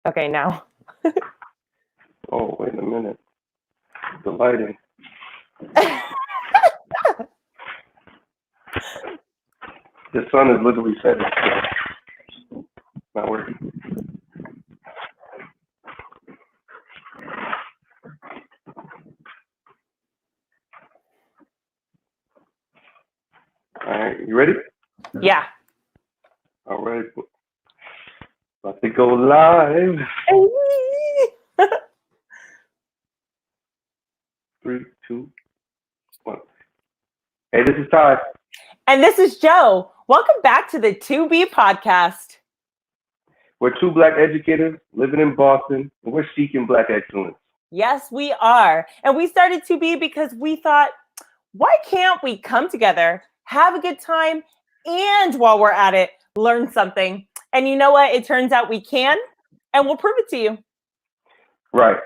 Okay, now. Oh, wait a minute. The lighting. The sun is literally setting. So not working. All right, you ready? Yeah. All right. About to go live. 3, 2, 1. Hey, this is Ty. And this is Joe. Welcome back to the 2B podcast. We're two Black educators living in Boston, and we're seeking Black excellence. Yes, we are. And we started 2B because we thought, why can't we come together, have a good time, and while we're at it, learn something? And you know what? It turns out we can, and we'll prove it to you. Right.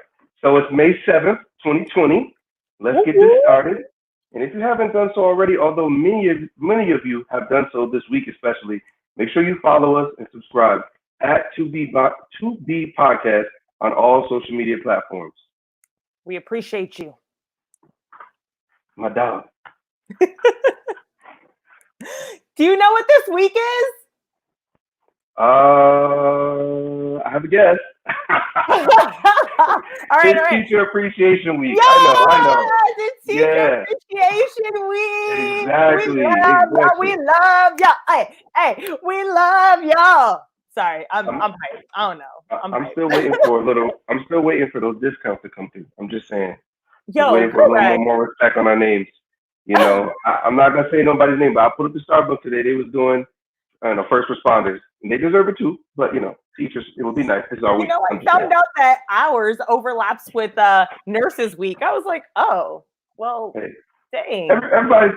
So it's May 7th, 2020. Let's get this started. And if you haven't done so already, although many of you have done so this week especially, make sure you follow us and subscribe at 2B Podcast on all social media platforms. We appreciate you. My dog. Do you know what this week is? I have a guess. All right. Teacher Appreciation Week. Yes, I know. It's Teacher Appreciation Week. Exactly. We love y'all. Hey, we love y'all. Sorry, I'm hyped. I don't know. I'm still waiting for those discounts to come through. I'm just saying. Yo, waiting for a little more respect on our names. You know, I'm not gonna say nobody's name, but I put up the Starbucks today. They was doing, first responders, and they deserve it too. But teachers, it would be nice. It's our week. I found out that ours overlaps with Nurses Week. I was like, oh, well, hey, dang.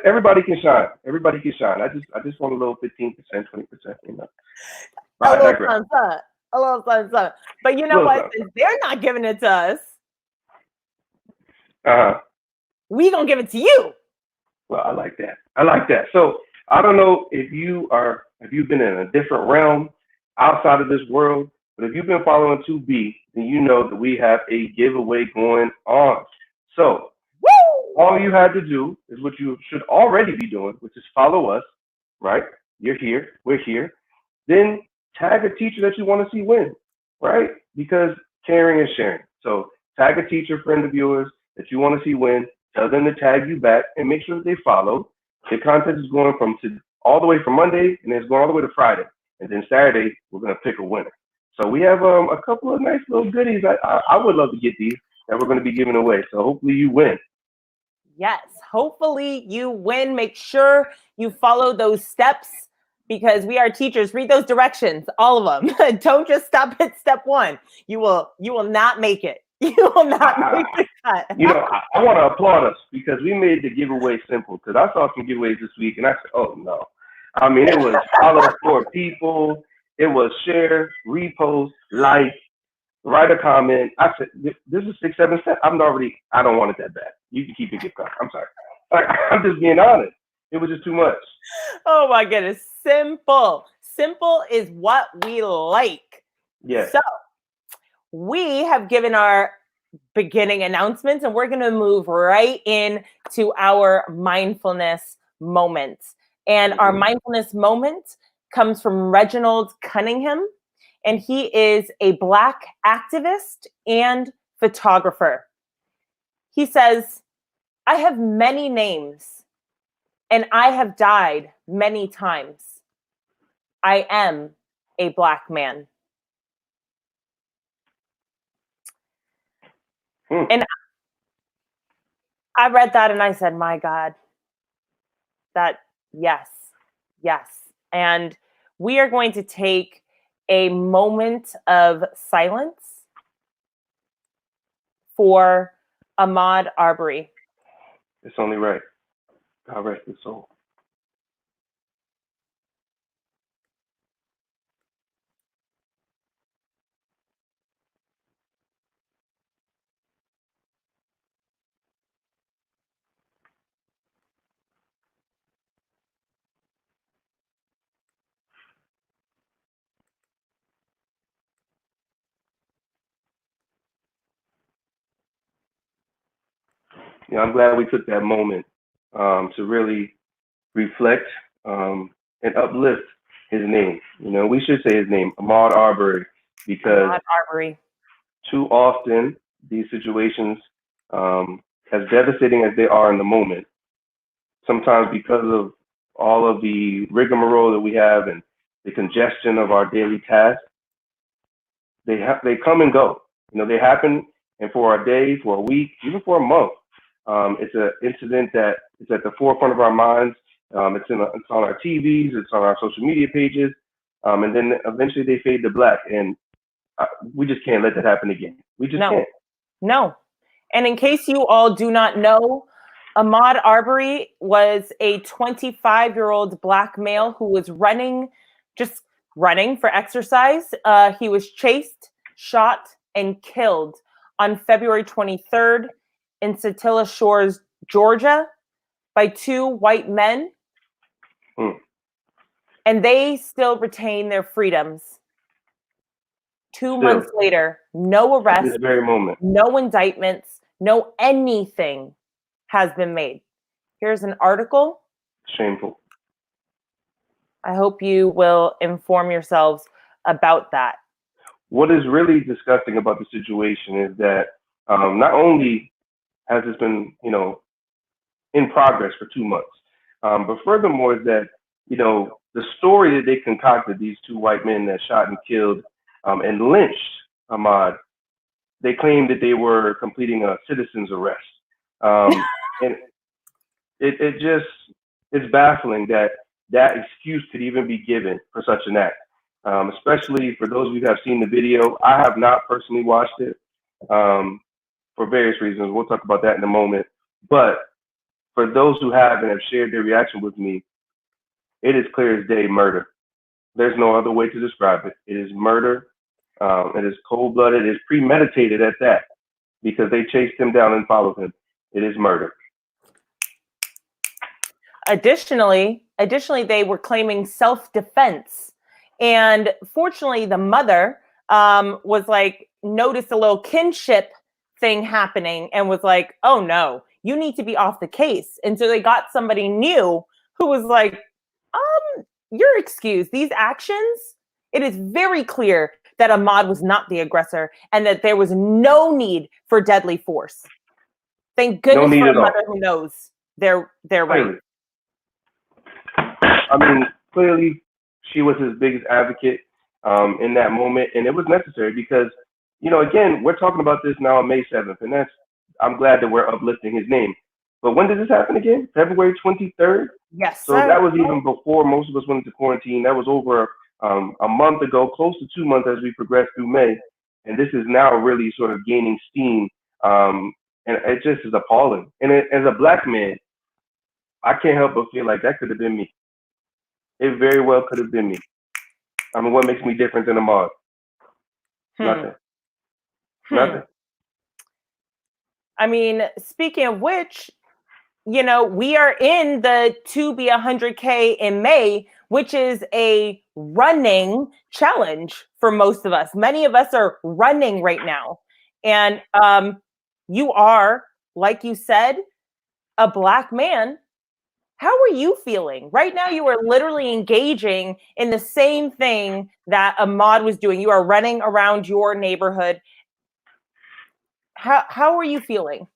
Everybody can shine. Everybody can shine. I just want a little 15%, 20%. A little something. But you know what? Since they're not giving it to us, we gonna give it to you. Well, I like that. So I don't know if you've been in a different realm outside of this world, but if you've been following 2B, then you know that we have a giveaway going on. So all you had to do is what you should already be doing, which is follow us, right? You're here, we're here. Then tag a teacher that you want to see win, right? Because caring is sharing. So tag a teacher, friend of yours that you want to see win. Tell them to tag you back and make sure that they follow. The contest is going all the way from Monday, and it's going all the way to Friday. And then Saturday, we're going to pick a winner. So we have a couple of nice little goodies. I would love to get these that we're going to be giving away. So hopefully you win. Yes, hopefully you win. Make sure you follow those steps because we are teachers. Read those directions, all of them. Don't just stop at step 1. You will not make it. You will not make the cut. I want to applaud us because we made the giveaway simple. Because I saw some giveaways this week, and I said, "Oh no!" I mean, it was follow 4 people. It was share, repost, like, write a comment. I said, "This is 6, 7 steps." I don't want it that bad. You can keep your gift card. I'm sorry. I'm just being honest. It was just too much. Oh my goodness! Simple is what we like. Yes. So we have given our beginning announcements and we're going to move right into our mindfulness moment. And our mindfulness moment comes from Reginald Cunningham, and he is a Black activist and photographer. He says, "I have many names and I have died many times. I am a Black man." And I read that and I said, my God, yes. And we are going to take a moment of silence for Ahmaud Arbery. It's only right. God rest his soul. I'm glad we took that moment to really reflect and uplift his name. We should say his name, Ahmaud Arbery, because Ahmaud Arbery. too often these situations, as devastating as they are in the moment, sometimes because of all of the rigmarole that we have and the congestion of our daily tasks, they come and go. They happen, and for a day, for a week, even for a month, it's an incident that is at the forefront of our minds. It's on our TVs, it's on our social media pages, and then eventually they fade to black, and we just can't let that happen again. We just No, can't. no. And in case you all do not know, Ahmaud Arbery was a 25-year-old Black male who was just running for exercise. He was chased, shot, and killed on February 23rd in Satilla Shores, Georgia, by two white men. Hmm. And they still retain their freedoms. 2 months later, no At arrests, this very moment. no indictments, no anything has been made. Here's an article. Shameful. I hope you will inform yourselves about that. What is really disgusting about the situation is that not only has this been, in progress for 2 months, but furthermore is that, the story that they concocted, these two white men that shot and killed and lynched Ahmad, they claimed that they were completing a citizen's arrest. And it just, it's baffling that that excuse could even be given for such an act. Especially for those of you who have seen the video. I have not personally watched it for various reasons. We'll talk about that in a moment. But for those who have and have shared their reaction with me, it is clear as day murder. There's no other way to describe it. It is murder. It is cold blooded. It is premeditated at that because they chased him down and followed him. It is murder. Additionally, they were claiming self-defense. And fortunately, the mother was like, noticed a little kinship thing happening and was like, oh no, you need to be off the case. And so they got somebody new who was like, you're excused. These actions, it is very clear that Ahmaud was not the aggressor and that there was no need for deadly force. Thank goodness No need for a at all. mother who knows their right. I mean, clearly she was his biggest advocate in that moment, and it was necessary because, again, we're talking about this now on May 7th, and I'm glad that we're uplifting his name. But when did this happen again? February 23rd? Yes, So sir. that was even before most of us went into quarantine. That was over a month ago, close to 2 months as we progressed through May. And this is now really sort of gaining steam. And it just is appalling. And as a Black man, I can't help but feel like that could have been me. It very well could have been me. I mean, what makes me different than Ahmaud? Nothing. Nothing. I mean, speaking of which, we are in the to be 100K in May, which is a running challenge for most of us. Many of us are running right now. And you are, like you said, a Black man. How are you feeling? Right now, you are literally engaging in the same thing that Ahmaud was doing. You are running around your neighborhood. How are you feeling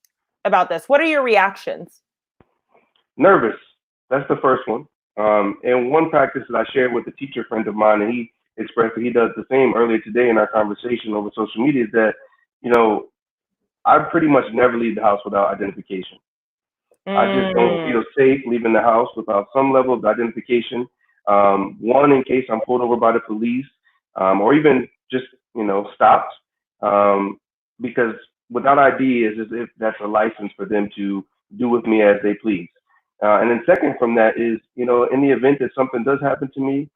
about this? What are your reactions? Nervous. That's the first one. And one practice that I shared with a teacher friend of mine, and he expressed that he does the same earlier today in our conversation over social media, is that, I pretty much never leave the house without identification. I just don't feel safe leaving the house without some level of identification. One, in case I'm pulled over by the police, or even just, stopped. Because without ID is as if that's a license for them to do with me as they please. And then second from that is, in the event that something does happen to me,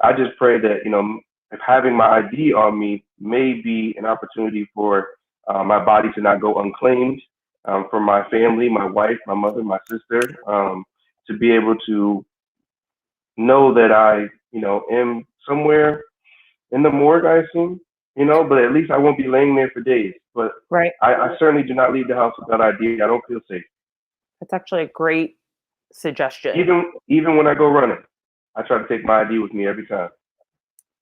I just pray that, if having my ID on me may be an opportunity for my body to not go unclaimed, for my family, my wife, my mother, my sister, to be able to know that I, am somewhere in the morgue, I assume, But at least I won't be laying there for days. But Right. I certainly do not leave the house without ID. I don't feel safe. That's actually a great suggestion. Even when I go running, I try to take my ID with me every time.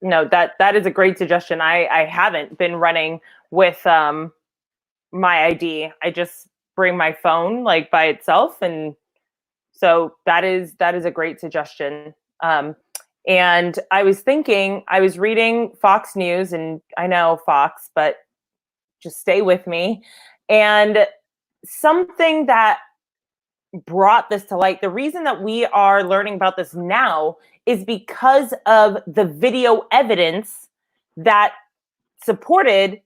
No, that is a great suggestion. I haven't been running with my ID. I just bring my phone like by itself, and so that is a great suggestion. And I was thinking, I was reading Fox News, and I know Fox, but just stay with me. And something that brought this to light, the reason that we are learning about this now is because of the video evidence that supported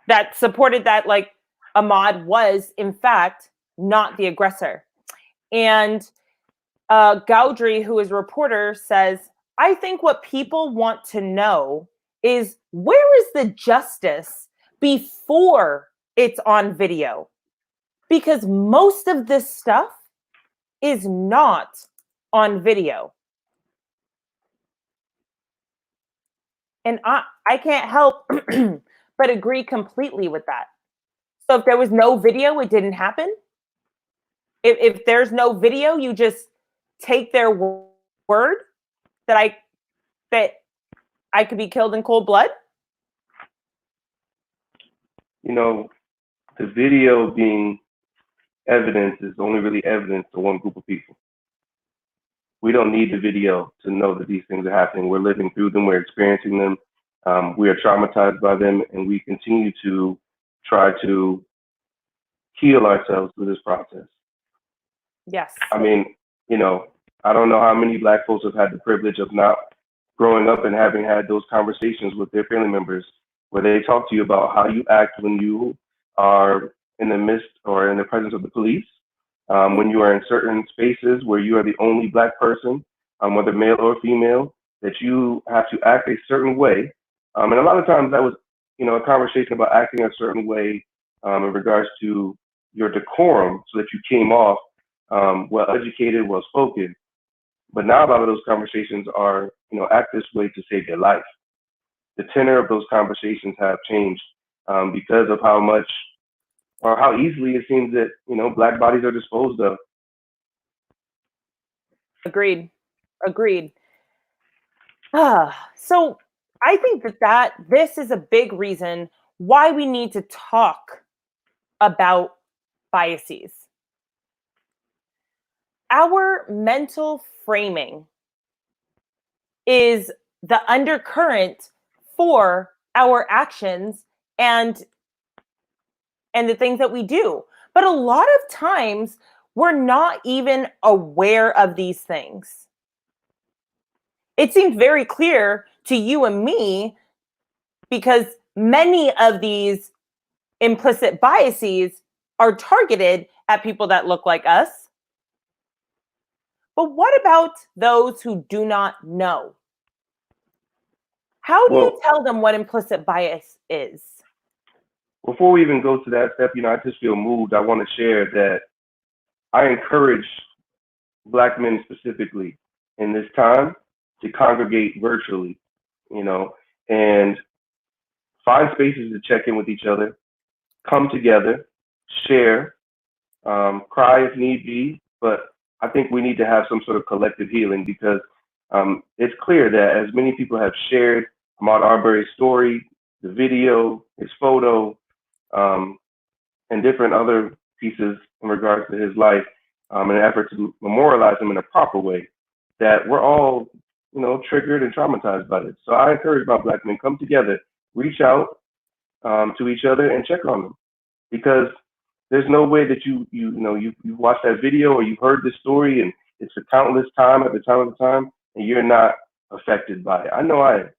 that like Ahmaud was in fact not the aggressor. And Gaudry, who is a reporter, says, I think what people want to know is, where is the justice before it's on video? Because most of this stuff is not on video. And I can't help but agree completely with that. So if there was no video, it didn't happen. If there's no video, you just take their word that I could be killed in cold blood. The video being evidence is only really evidence to one group of people. We don't need the video to know that these things are happening. We're living through them. We're experiencing them. We are traumatized by them, and we continue to try to heal ourselves through this process. Yes. I mean, I don't know how many Black folks have had the privilege of not growing up and having had those conversations with their family members where they talk to you about how you act when you are in the midst or in the presence of the police, when you are in certain spaces where you are the only Black person, whether male or female, that you have to act a certain way. And a lot of times that was, a conversation about acting a certain way in regards to your decorum so that you came off well educated, well spoken. But now a lot of those conversations are, act this way to save your life. The tenor of those conversations have changed because of how much or how easily it seems that, Black bodies are disposed of. Agreed. So I think that this is a big reason why we need to talk about biases. Our mental framing is the undercurrent for our actions and the things that we do. But a lot of times we're not even aware of these things. It seems very clear to you and me because many of these implicit biases are targeted at people that look like us. But what about those who do not know? How do you tell them what implicit bias is? Before we even go to that step, I just feel moved. I want to share that I encourage Black men specifically in this time to congregate virtually, and find spaces to check in with each other, come together, share, cry if need be. But I think we need to have some sort of collective healing because it's clear that as many people have shared Ahmaud Arbery's story, the video, his photo, and different other pieces in regards to his life, in an effort to memorialize him in a proper way, that we're all, triggered and traumatized by this. So I encourage my Black men, come together, reach out to each other and check on them, because there's no way that you watched that video or you've heard this story and it's a countless time at the time of the time and you're not affected by it. I know I am.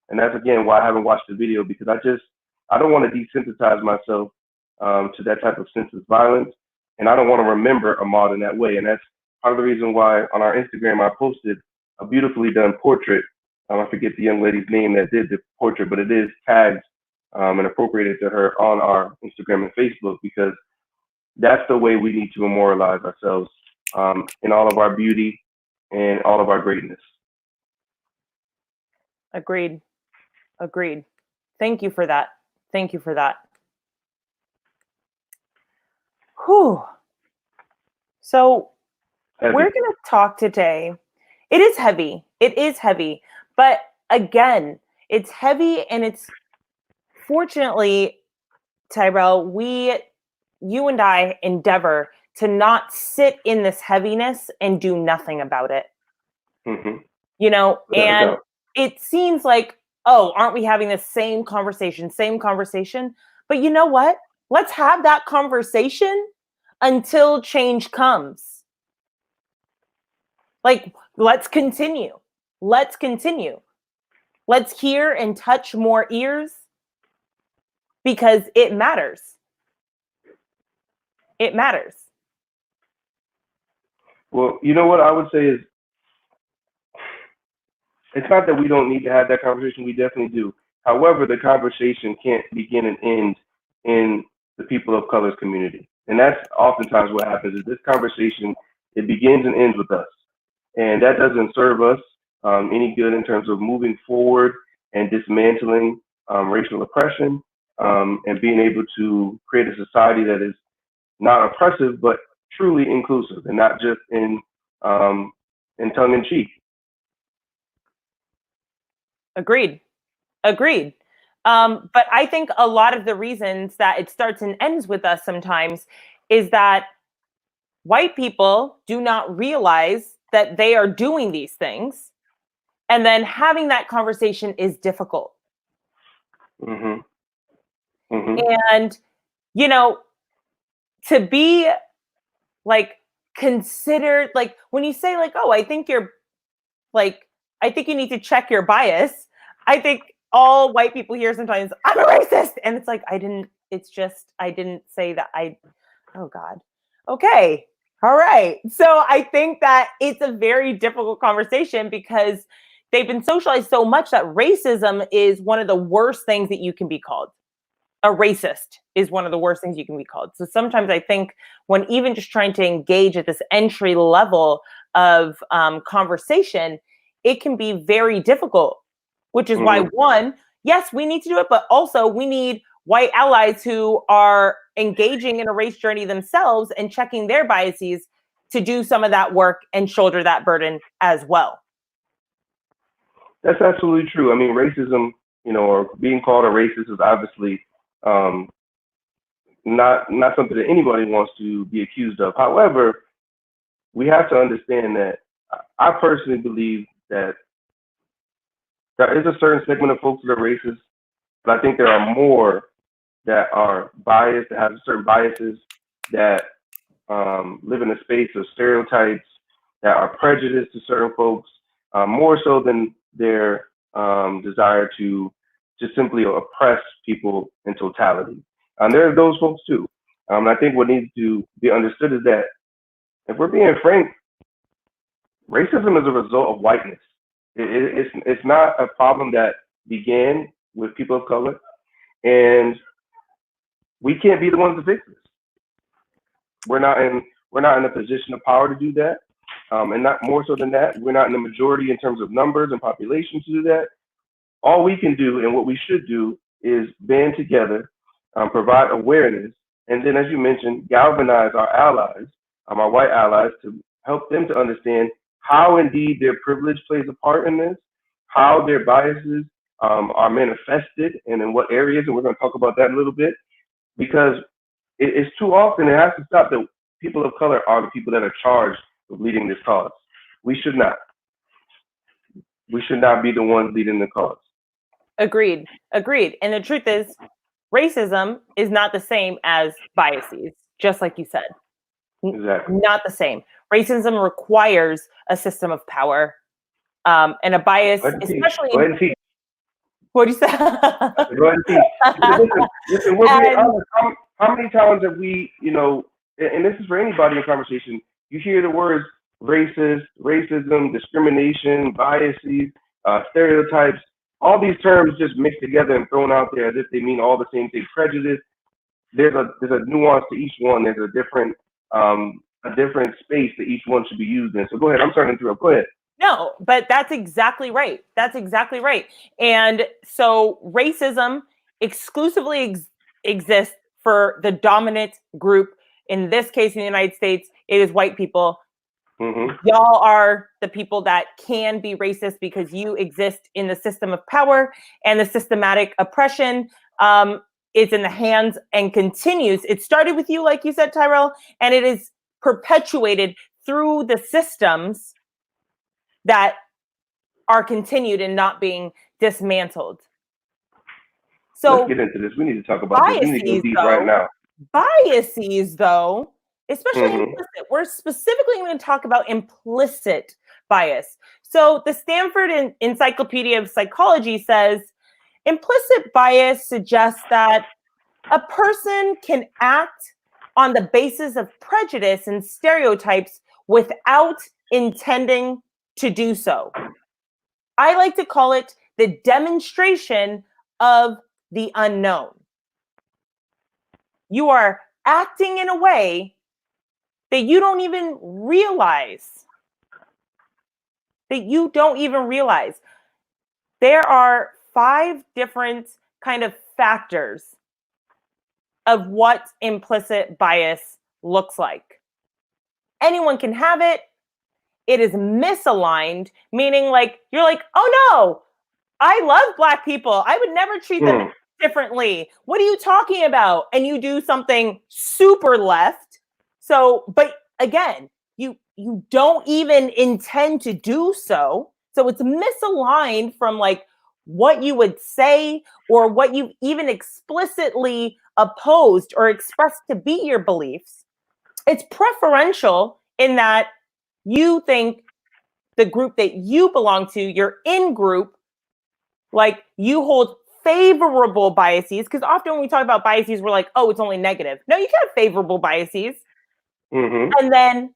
And that's again why I haven't watched the video, because I don't want to desensitize myself to that type of senseless violence. And I don't want to remember Ahmaud in that way. And that's part of the reason why on our Instagram I posted a beautifully done portrait. I forget the young lady's name that did the portrait, but it is tagged and appropriated to her on our Instagram and Facebook, because that's the way we need to memorialize ourselves in all of our beauty and all of our greatness. Agreed. Thank you for that. Thank you for that. Whew. So Heavy. we're going to talk today. It is heavy. It is heavy. But again, it's heavy, and it's fortunately, Tyrell, you and I endeavor to not sit in this heaviness and do nothing about it. Mm-hmm. You know, Without a and doubt. it seems like, oh, aren't we having the same conversation? But you know what? Let's have that conversation until change comes. Like, let's continue. Let's continue. Let's hear and touch more ears, because it matters. It matters. Well, you know what I would say is, it's not that we don't need to have that conversation. We definitely do. However, the conversation can't begin and end in the people of color's community. And that's oftentimes what happens is this conversation, it begins and ends with us. And that doesn't serve us any good in terms of moving forward and dismantling racial oppression, and being able to create a society that is not oppressive, but truly inclusive, and not just in tongue in cheek. Agreed. But I think a lot of the reasons that it starts and ends with us sometimes is that white people do not realize that they are doing these things. And then having that conversation is difficult. Mm-hmm. Mm-hmm. And, you know, to be like considered, like when you say like, oh, I think you need to check your bias. I think all white people hear sometimes, I'm a racist. And it's like, I didn't say that. Oh God. Okay. All right. So I think that it's a very difficult conversation, because they've been socialized so much that racism is one of the worst things that you can be called. A racist is one of the worst things you can be called. So sometimes I think when even just trying to engage at this entry level of conversation, it can be very difficult, which is why, one, yes, we need to do it, but also we need white allies who are engaging in a race journey themselves and checking their biases to do some of that work and shoulder that burden as well. That's absolutely true. I mean, racism, or being called a racist is obviously not something that anybody wants to be accused of. However, we have to understand that I personally believe that there is a certain segment of folks that are racist, but I think there are more that are biased, that have certain biases, that live in a space of stereotypes, that are prejudiced to certain folks, more so than their desire to just simply oppress people in totality. There are those folks too. I think what needs to be understood is that, if we're being frank, racism is a result of whiteness. It's not a problem that began with people of color, and we can't be the ones to fix this. We're not in a position of power to do that, and not more so than that, we're not in the majority in terms of numbers and population to do that. All we can do, and what we should do, is band together, provide awareness, and then, as you mentioned, galvanize our allies, our white allies, to help them to understand how indeed their privilege plays a part in this, how their biases are manifested, and in what areas. And we're going to talk about that in a little bit, because it's too often, it has to stop, that people of color are the people that are charged with leading this cause. We should not. We should not be the ones leading the cause. Agreed. And the truth is, racism is not the same as biases, just like you said. Exactly. Not the same. Racism requires a system of power, and a bias, especially. Go ahead and teach. What do you say? Go ahead and teach. Listen, we're being honest. How many times have we, and this is for anybody in conversation, you hear the words racist, racism, discrimination, biases, stereotypes, all these terms just mixed together and thrown out there as if they mean all the same thing. Prejudice, there's a nuance to each one. There's a different space that each one should be used in. So go ahead. I'm starting to interrupt. Go ahead. No, but that's exactly right. And so racism exclusively exist for the dominant group. In this case, in the United States, it is white people. Y'all are the people that can be racist because you exist in the system of power, and the systematic oppression is in the hands and continues. It started with you, like you said, Tyrell, and it is perpetuated through the systems that are continued and not being dismantled. So let's get into this. We need to talk about this. We need to go deep right now. Biases, though, especially implicit. We're specifically going to talk about implicit bias. So the Stanford Encyclopedia of Psychology says implicit bias suggests that a person can act on the basis of prejudice and stereotypes without intending to do so. I like to call it the demonstration of the unknown. You are acting in a way that you don't even realize. There are 5 different kind of factors of what implicit bias looks like. Anyone can have it. It is misaligned, meaning like you're like, oh no, I love Black people. I would never treat them differently. What are you talking about? And you do something super left. So, but again, you don't even intend to do so. So it's misaligned from like what you would say or what you even explicitly opposed or expressed to be your beliefs. It's preferential in that you think the group that you belong to, your in group, like you hold favorable biases, because often when we talk about biases, we're like, oh, it's only negative. No, you can have favorable biases. And then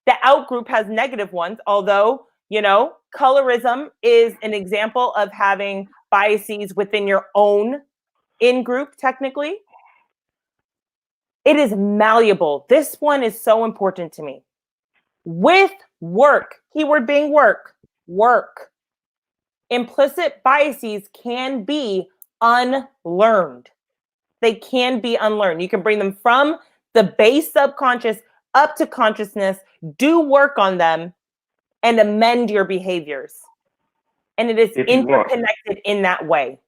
the out group has negative ones, although, you know, colorism is an example of having biases within your own in group, technically. It is malleable. This one is so important to me. With work, keyword being work. Implicit biases can be unlearned. They can be unlearned. You can bring them from the base subconscious up to consciousness, do work on them, and amend your behaviors. And it is interconnected in that way.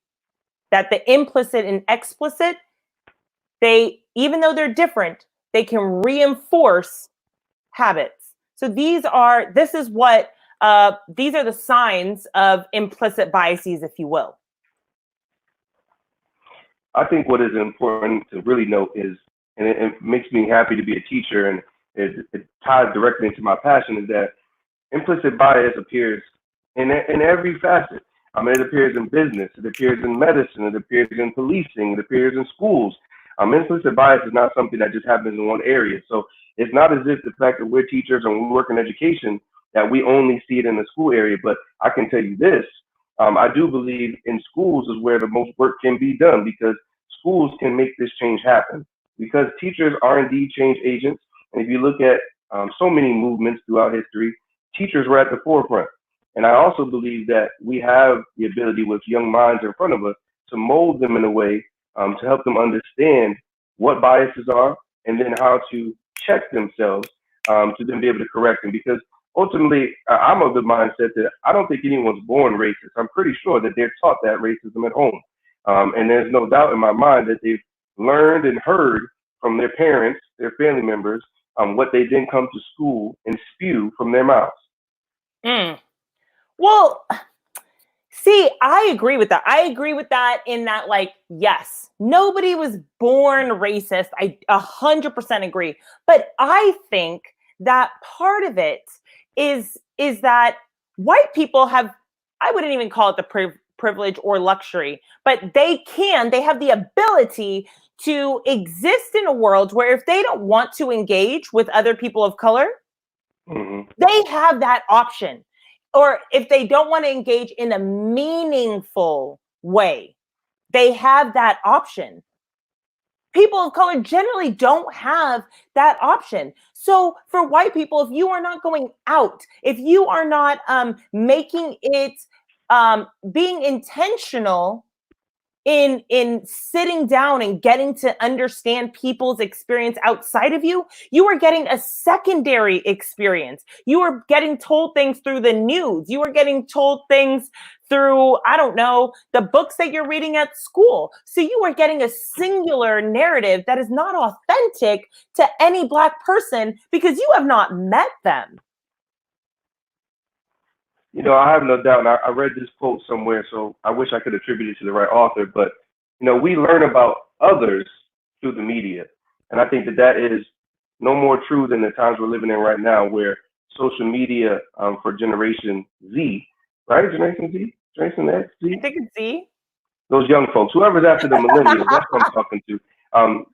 That the implicit and explicit, they, even though they're different, they can reinforce habits. So these are the signs of implicit biases, if you will. I think what is important to really note is, and it makes me happy to be a teacher, and it ties directly into my passion, is that implicit bias appears in every facet. I mean, it appears in business, it appears in medicine, it appears in policing, it appears in schools. Implicit bias is not something that just happens in one area. So it's not as if the fact that we're teachers and we work in education that we only see it in the school area. But I can tell you this, I do believe in schools is where the most work can be done, because schools can make this change happen. Because teachers are indeed change agents. And if you look at so many movements throughout history, teachers were at the forefront. And I also believe that we have the ability with young minds in front of us to mold them in a way to help them understand what biases are, and then how to check themselves to then be able to correct them. Because ultimately, I'm of the mindset that I don't think anyone's born racist. I'm pretty sure that they're taught that racism at home. And there's no doubt in my mind that they've learned and heard from their parents, their family members, what they then come to school and spew from their mouths. Well, see, I agree with that. I agree with that in that, like, yes, nobody was born racist. I 100% agree. But I think that part of it is that white people have, I wouldn't even call it the privilege or luxury, but they have the ability to exist in a world where if they don't want to engage with other people of color, they have that option. Or if they don't want to engage in a meaningful way, they have that option. People of color generally don't have that option. So for white people, if you are not going out, if you are not making it, being intentional in sitting down and getting to understand people's experience outside of you, you are getting a secondary experience. You are getting told things through the news. You are getting told things through, I don't know, the books that you're reading at school. So you are getting a singular narrative that is not authentic to any Black person because you have not met them. You know, I have no doubt, and I read this quote somewhere, so I wish I could attribute it to the right author, but, you know, we learn about others through the media. And I think that that is no more true than the times we're living in right now, where social media for Generation Z, right? Generation Z? Generation X? I Z? think it's Z. Those young folks, whoever's after the millennials, that's what I'm talking to.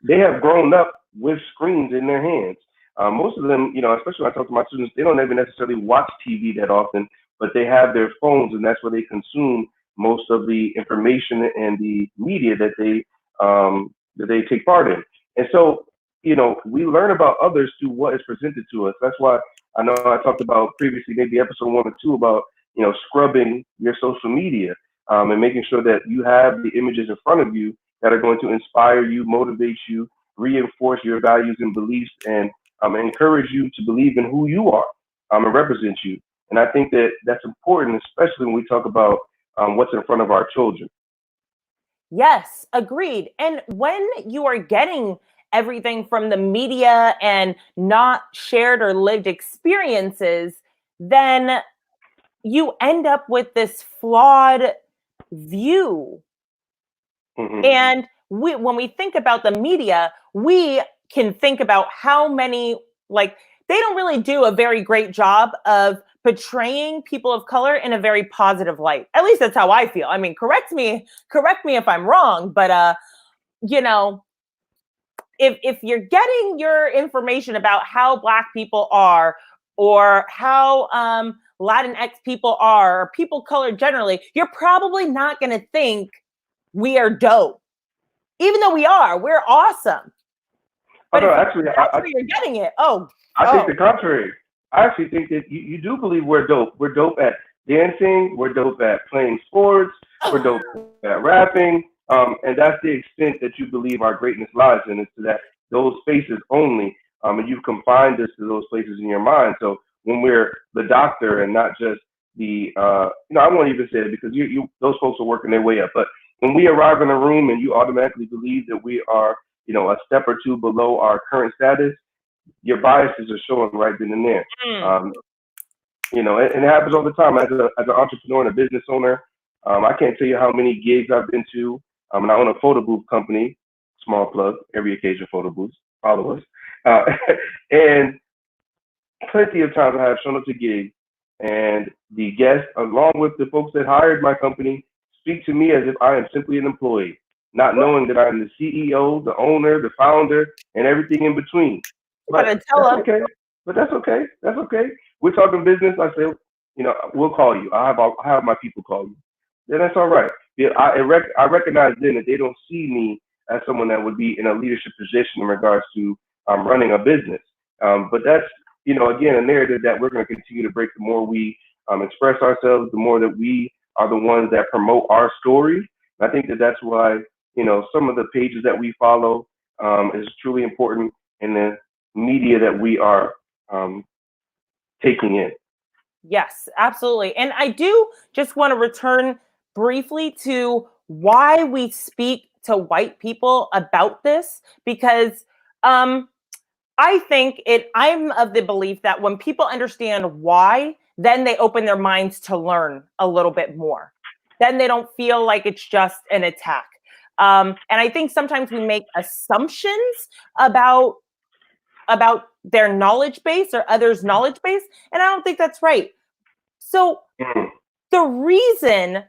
They have grown up with screens in their hands. Most of them, you know, especially when I talk to my students, they don't even necessarily watch TV that often, but they have their phones, and that's where they consume most of the information and the media that they take part in. And so, you know, we learn about others through what is presented to us. That's why I know I talked about previously, maybe episode 1 or 2, about, you know, scrubbing your social media, and making sure that you have the images in front of you that are going to inspire you, motivate you, reinforce your values and beliefs, and encourage you to believe in who you are, and represent you. And I think that that's important, especially when we talk about what's in front of our children. Yes, agreed. And when you are getting everything from the media and not shared or lived experiences, then you end up with this flawed view. Hmm. And when we think about the media, we can think about how many, like, they don't really do a very great job of portraying people of color in a very positive light. At least that's how I feel. I mean, correct me if I'm wrong, but you know, if you're getting your information about how Black people are, or how Latinx people are, or people color generally, you're probably not going to think we are dope, even though we are. We're awesome. Oh But no, if actually, that's where you're getting it, I think the contrary. I actually think that you do believe we're dope. We're dope at dancing. We're dope at playing sports. We're dope at rapping. And that's the extent that you believe our greatness lies in, is to that those spaces only. And you've confined us to those places in your mind. So when we're the doctor and not just the, you know, I won't even say it because those folks are working their way up. But when we arrive in a room and you automatically believe that we are, you know, a step or two below our current status, your biases are showing right then and there. Mm. Um, you know, and it happens all the time. As an entrepreneur and a business owner, I can't tell you how many gigs I've been to. And I own a photo booth company, small plug, every occasion photo booths, follow us. Uh, and plenty of times I have shown up to gigs, and the guests, along with the folks that hired my company, speak to me as if I am simply an employee, not knowing that I'm the CEO, the owner, the founder, and everything in between. You better But tell that's them. okay. But that's okay. That's okay. We're talking business. I say, you know, we'll call you. I have my people call you. Then that's all right. Yeah, I recognize then that they don't see me as someone that would be in a leadership position in regards to running a business. But that's, you know, again, a narrative that we're going to continue to break. The more we express ourselves, the more that we are the ones that promote our stories. And I think that that's why, you know, some of the pages that we follow is truly important in the media that we are um, taking in. Yes, absolutely. And I do just want to return briefly to why we speak to white people about this, because I'm of the belief that when people understand why, then they open their minds to learn a little bit more. Then they don't feel like it's just an attack. And I think sometimes we make assumptions about their knowledge base or others' knowledge base, and I don't think that's right. So Mm. the reason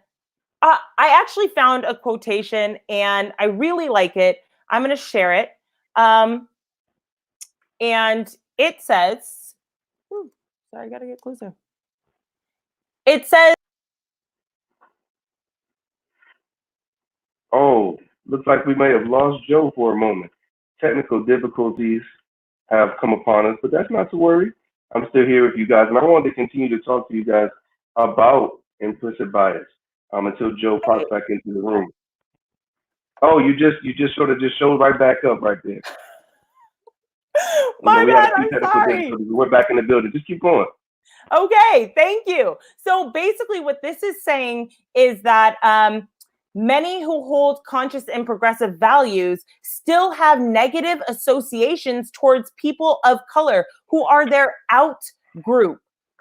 I actually found a quotation and I really like it. I'm going to share it. Um, and it says, sorry, I got to get closer. It says, Oh, looks like we may have lost Joe for a moment. Technical difficulties have come upon us, but that's not to worry. I'm still here with you guys, and I wanted to continue to talk to you guys about implicit bias until Joe pops back into the room. Oh, you just sort of just showed right back up right there. My We had bad, a few I'm technical sorry. difficulties. We're back in the building. Just keep going. Okay, thank you. So basically, what this is saying is that many who hold conscious and progressive values still have negative associations towards people of color who are their out group,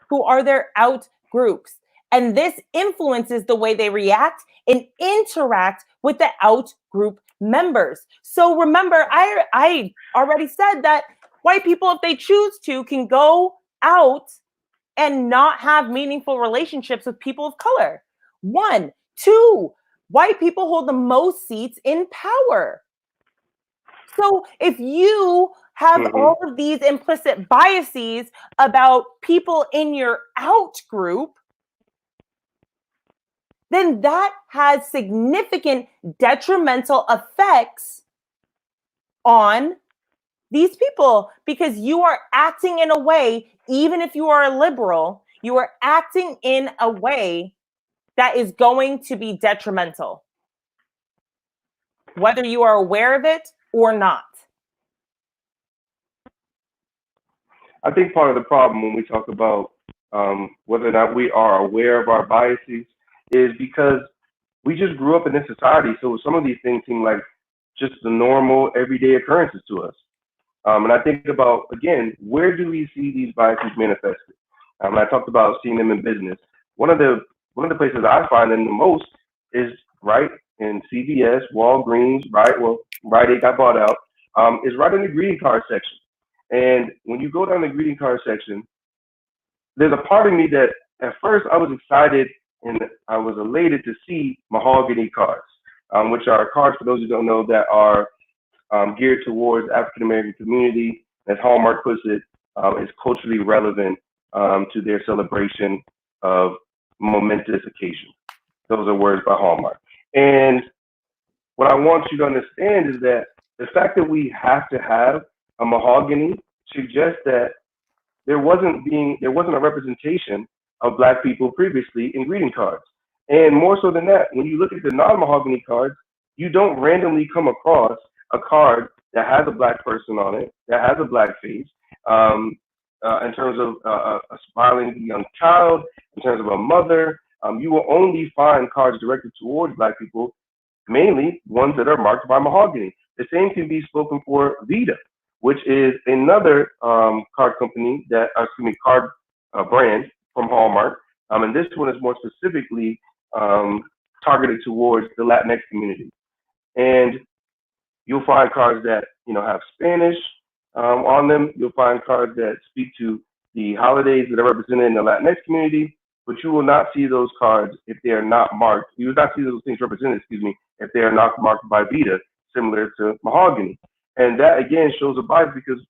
who are their out groups. And this influences the way they react and interact with the out group members. So remember, I already said that white people, if they choose to, can go out and not have meaningful relationships with people of color. One, two, white people hold the most seats in power. So if you have Hmm. all of these implicit biases about people in your out group, then that has significant detrimental effects on these people because you are acting in a way, even if you are a liberal, you are acting in a way that is going to be detrimental, whether you are aware of it or not. I think part of the problem when we talk about whether or not we are aware of our biases is because we just grew up in this society. So some of these things seem like just the normal everyday occurrences to us. And I think about, again, where do we see these biases manifested? I talked about seeing them in business. One of the one of the places I find them the most is right in CVS, Walgreens, right? Well, Rite Aid got bought out. Is right in the greeting card section. And when you go down the greeting card section, there's a part of me that at first I was excited and I was elated to see mahogany cards, which are cards, for those who don't know, that are geared towards the African American community. As Hallmark puts it, is culturally relevant to their celebration of momentous occasions. Those are words by Hallmark. And what I want you to understand is that the fact that we have to have a mahogany suggests that there wasn't a representation of black people previously in greeting cards. And more so than that, when you look at the non-mahogany cards, you don't randomly come across a card that has a black person on it, that has a black face, in terms of a smiling young child, in terms of a mother. You will only find cards directed towards black people, mainly ones that are marked by mahogany. The same can be spoken for Vita, which is another card company card brand from Hallmark. And this one is more specifically targeted towards the Latinx community. And you'll find cards that have Spanish on them. You'll find cards that speak to the holidays that are represented in the Latinx community. But you will not see those cards if they are not marked. You will not see those things represented, excuse me, if they are not marked by Vita, similar to mahogany. And that again shows a bias because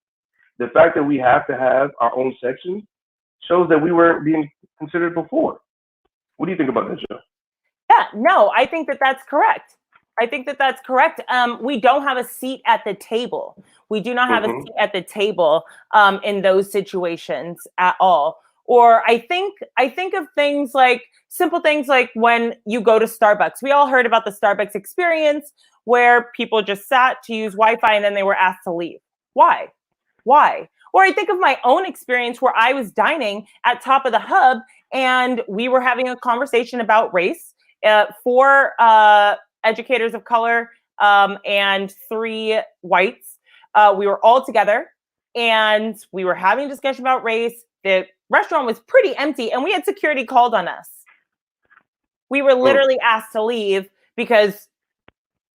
the fact that we have to have our own section shows that we weren't being considered before. What do you think about that, Joe? Yeah, no, I think that that's correct. I think that that's correct. We don't have a seat at the table. We do not have a Mm-hmm. seat at the table in those situations at all. Or I think of things like simple things like when you go to Starbucks. We all heard about the Starbucks experience where people just sat to use Wi-Fi and then they were asked to leave. Why? Why? Or I think of my own experience where I was dining at Top of the Hub and we were having a conversation about race. Four educators of color and three whites. We were all together and we were having a discussion about race. The restaurant was pretty empty and we had security called on us. We were Mm. literally asked to leave because,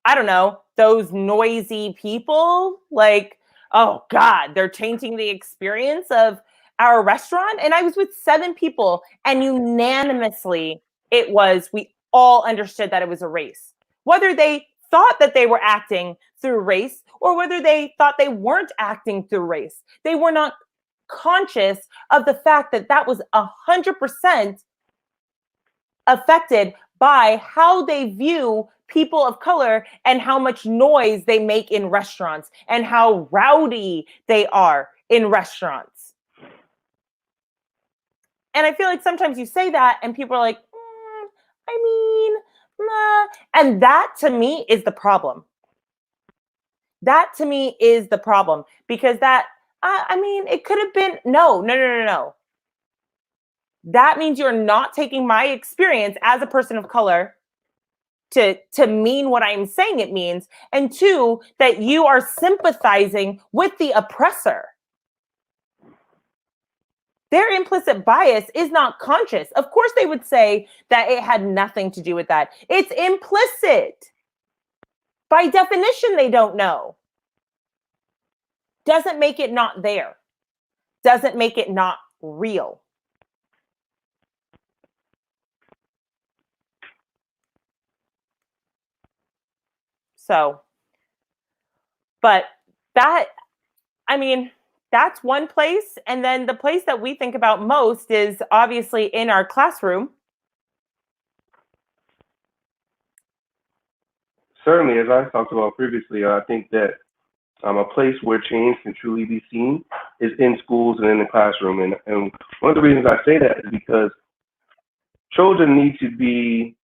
I don't know, those noisy people, like, oh God, they're tainting the experience of our restaurant. And I was with 7 people and unanimously we all understood that it was a race. Whether they thought that they were acting through race or whether they thought they weren't acting through race, they were not conscious of the fact that that was 100% affected by how they view people of color and how much noise they make in restaurants and how rowdy they are in restaurants. And I feel like sometimes you say that and people are like, I mean, Nah. And that to me is the problem. That to me is the problem because I mean, it could have been, no. That means you're not taking my experience as a person of color to mean what I'm saying it means. And two, that you are sympathizing with the oppressor. Their implicit bias is not conscious. Of course, they would say that it had nothing to do with that. It's implicit. By definition, they don't know. Doesn't make it not there. Doesn't make it not real. So, but that, I mean, that's one place. And then the place that we think about most is obviously in our classroom. Certainly, as I talked about previously, I think that a place where change can truly be seen is in schools and in the classroom. And one of the reasons I say that is because children need to be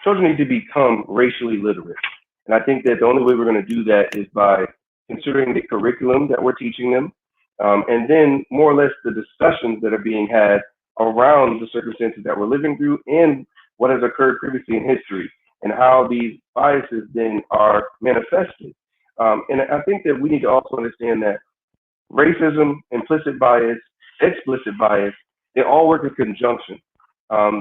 children need to become racially literate. And I think that the only way we're going to do that is by considering the curriculum that we're teaching them, and then more or less the discussions that are being had around the circumstances that we're living through and what has occurred previously in history and how these biases then are manifested. And I think that we need to also understand that racism, implicit bias, explicit bias, they all work in conjunction.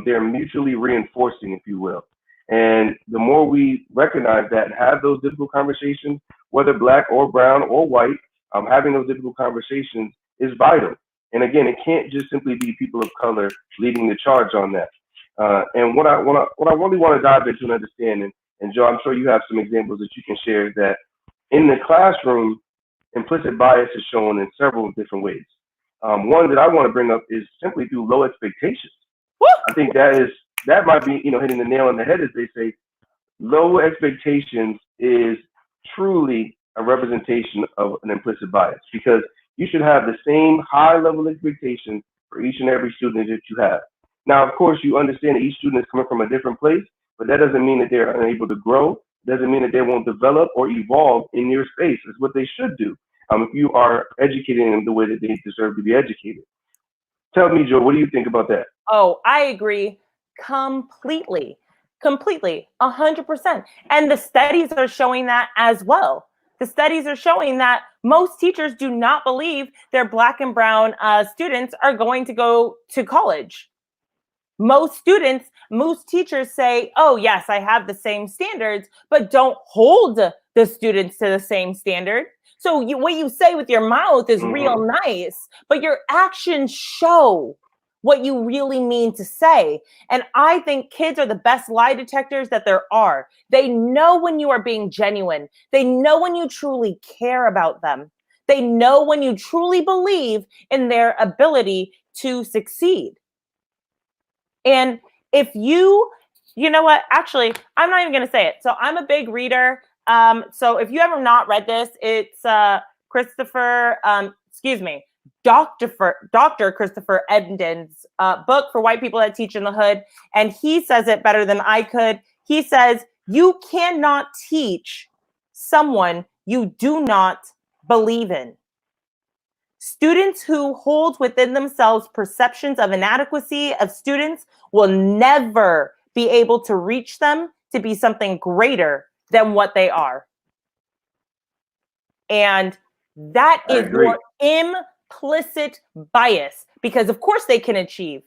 They're mutually reinforcing, if you will. And the more we recognize that and have those difficult conversations, whether black or brown or white, having those difficult conversations is vital. And again, it can't just simply be people of color leading the charge on that. And what I really want to dive into and understand, and Joe, I'm sure you have some examples that you can share, that in the classroom, implicit bias is shown in several different ways. One that I want to bring up is simply through low expectations. Woo! I think that might be, hitting the nail on the head, as they say. Low expectations is truly a representation of an implicit bias, because you should have the same high level expectations for each and every student that you have. Now, of course, you understand that each student is coming from a different place, but that doesn't mean that they're unable to grow. Doesn't mean that they won't develop or evolve in your space. It's what they should do, if you are educating them the way that they deserve to be educated. Tell me, Joe, what do you think about that? Oh, I agree completely. Completely. 100%. And the studies are showing that as well. The studies are showing that most teachers do not believe their black and brown students are going to go to college. Most teachers say, oh, yes, I have the same standards, but don't hold the students to the same standard. So what you say with your mouth is real nice, but your actions show what you really mean to say. And I think kids are the best lie detectors that there are. They know when you are being genuine. They know when you truly care about them. They know when you truly believe in their ability to succeed. And if you know what, actually, I'm not even going to say it. So I'm a big reader. So if you ever not read this, it's Dr. Christopher Edmonds' book for white people that teach in the hood. And he says it better than I could. He says, you cannot teach someone you do not believe in. Students who hold within themselves perceptions of inadequacy of students will never be able to reach them to be something greater than what they are. And that is your implicit bias, because of course they can achieve.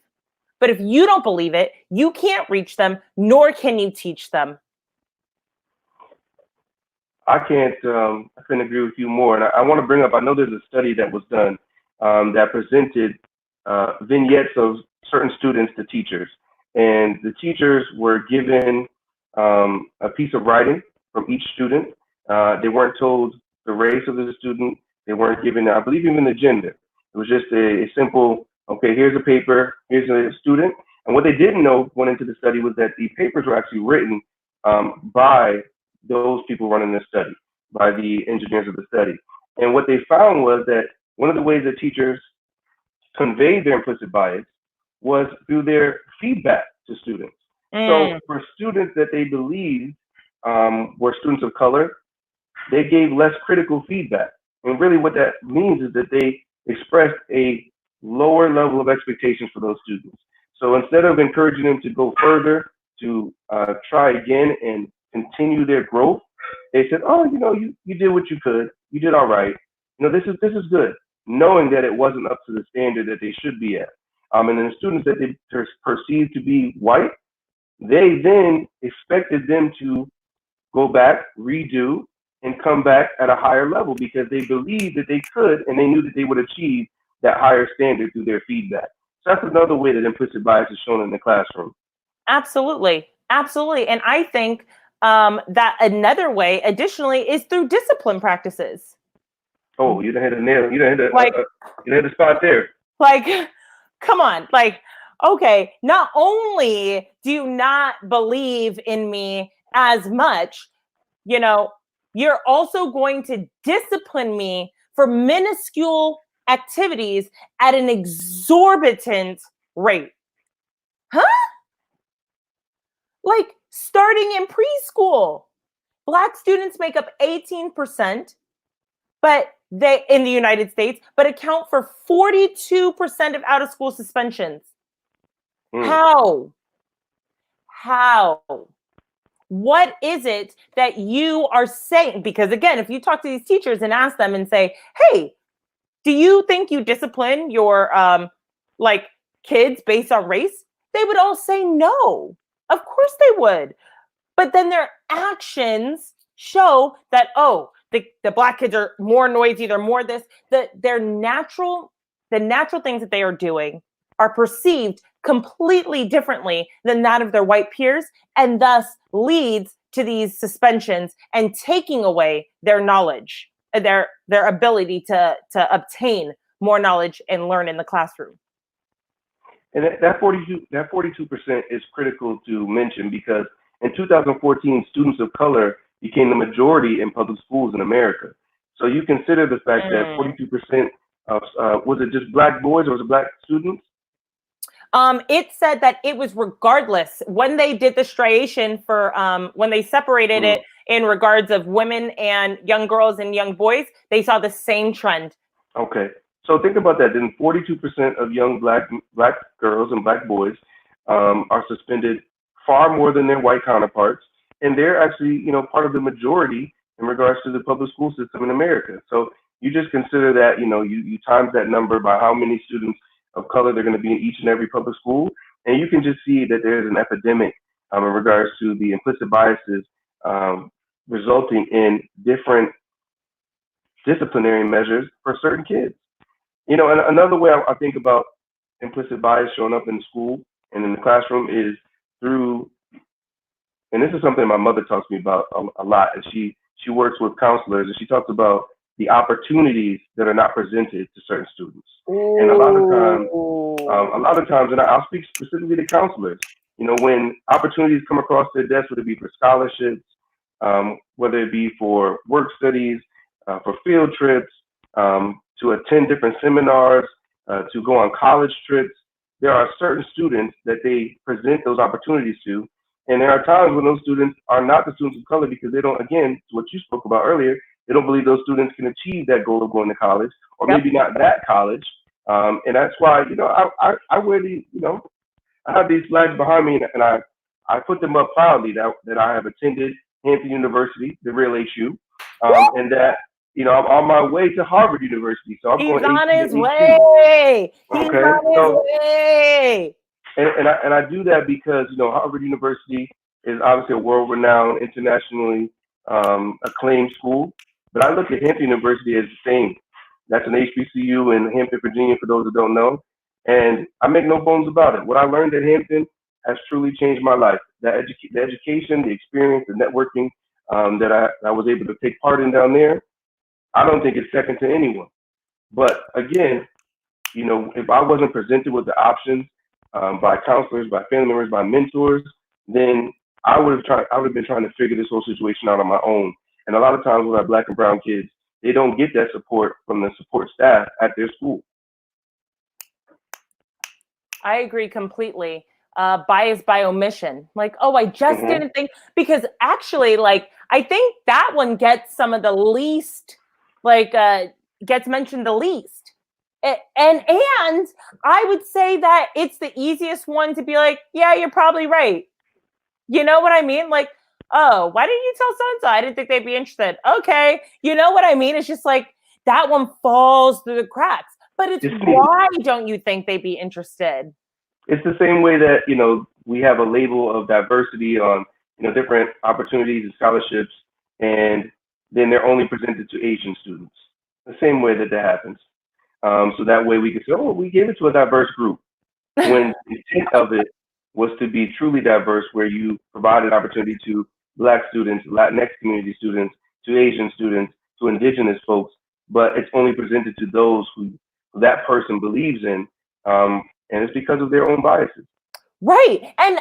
But if you don't believe it, you can't reach them, nor can you teach them. I couldn't agree with you more. And I want to bring up, I know there's a study that was done that presented vignettes of certain students to teachers. And the teachers were given a piece of writing from each student. They weren't told the race of the student. They weren't given, I believe, even the gender. It was just a simple, okay, here's a paper, here's a student. And what they didn't know going into the study was that the papers were actually written by those people running the study, by the engineers of the study. And what they found was that one of the ways that teachers conveyed their implicit bias was through their feedback to students. So Mm. for students that they believed were students of color, they gave less critical feedback. And really what that means is that they expressed a lower level of expectations for those students. So instead of encouraging them to go further, to try again and continue their growth, they said, oh, you did what you could. You did all right. This is good, knowing that it wasn't up to the standard that they should be at. And then the students that they perceived to be white, they then expected them to go back, redo, and come back at a higher level because they believed that they could and they knew that they would achieve that higher standard through their feedback. So that's another way that implicit bias is shown in the classroom. Absolutely. Absolutely. And I think that another way, additionally, is through discipline practices. Oh, you done hit a nail. You done hit Like, a spot there. like, come on. Like, okay, not only do you not believe in me as much, you're also going to discipline me for minuscule activities at an exorbitant rate. Huh? Like starting in preschool. Black students make up 18%, but they in the United States, but account for 42% of out of school suspensions. How? How? What is it that you are saying? Because again, if you talk to these teachers and ask them and say, hey, do you think you discipline your like kids based on race? They would all say no. Of course they would. But then their actions show that, oh, the black kids are more noisy, they're more this, the natural things that they are doing are perceived completely differently than that of their white peers, and thus leads to these suspensions and taking away their knowledge, their ability to obtain more knowledge and learn in the classroom. And that 42% is critical to mention because in 2014, students of color became the majority in public schools in America. So you consider the fact that 42% of was it just black boys or was it black students? It said that it was regardless when they did the striation for when they separated it in regards of women and young girls and young boys, they saw the same trend. Okay. So think about that. Then 42% of young black girls and black boys are suspended far more than their white counterparts, and they're actually part of the majority in regards to the public school system in America. So you just consider that you times that number by how many students of color they're going to be in each and every public school, and you can just see that there's an epidemic in regards to the implicit biases resulting in different disciplinary measures for certain kids. And another way I think about implicit bias showing up in school and in the classroom is through, and this is something my mother talks to me about a lot, and she works with counselors, and she talks about the opportunities that are not presented to certain students. And a lot of times, and I'll speak specifically to counselors, when opportunities come across their desk, whether it be for scholarships, whether it be for work studies, for field trips, to attend different seminars, to go on college trips. There are certain students that they present those opportunities to. And there are times when those students are not the students of color because they don't, again, what you spoke about earlier, they don't believe those students can achieve that goal of going to college, or maybe not that college. And that's why, I wear these, I have these flags behind me, and I put them up proudly that I have attended Hampton University, the real HU, and that I'm on my way to Harvard University. So I'm He's going on HU his to way. HU. He's Okay, on his way. And I do that because Harvard University is obviously a world-renowned, internationally acclaimed school. But I look at Hampton University as the same. That's an HBCU in Hampton, Virginia, for those who don't know. And I make no bones about it. What I learned at Hampton has truly changed my life. The education, the experience, the networking that I was able to take part in down there, I don't think it's second to anyone. But again, if I wasn't presented with the options by counselors, by family members, by mentors, then I would have been trying to figure this whole situation out on my own. And a lot of times with our black and brown kids, they don't get that support from the support staff at their school. I agree completely. bias by omission. Like, oh, I just didn't think, because actually, like, I think that one gets some of the least, like, gets mentioned the least. And I would say that it's the easiest one to be like, yeah, you're probably right. You know what I mean? Like, oh, why didn't you tell so-and-so? I didn't think they'd be interested. Okay. You know what I mean? It's just like that one falls through the cracks. But it's why don't you think they'd be interested? It's the same way that, we have a label of diversity on, different opportunities and scholarships, and then they're only presented to Asian students. The same way that happens. So that way we can say, oh, we gave it to a diverse group, when the intent of it was to be truly diverse, where you provided opportunity to Black students, Latinx community students, to Asian students, to Indigenous folks, but it's only presented to those who that person believes in, and it's because of their own biases. Right. And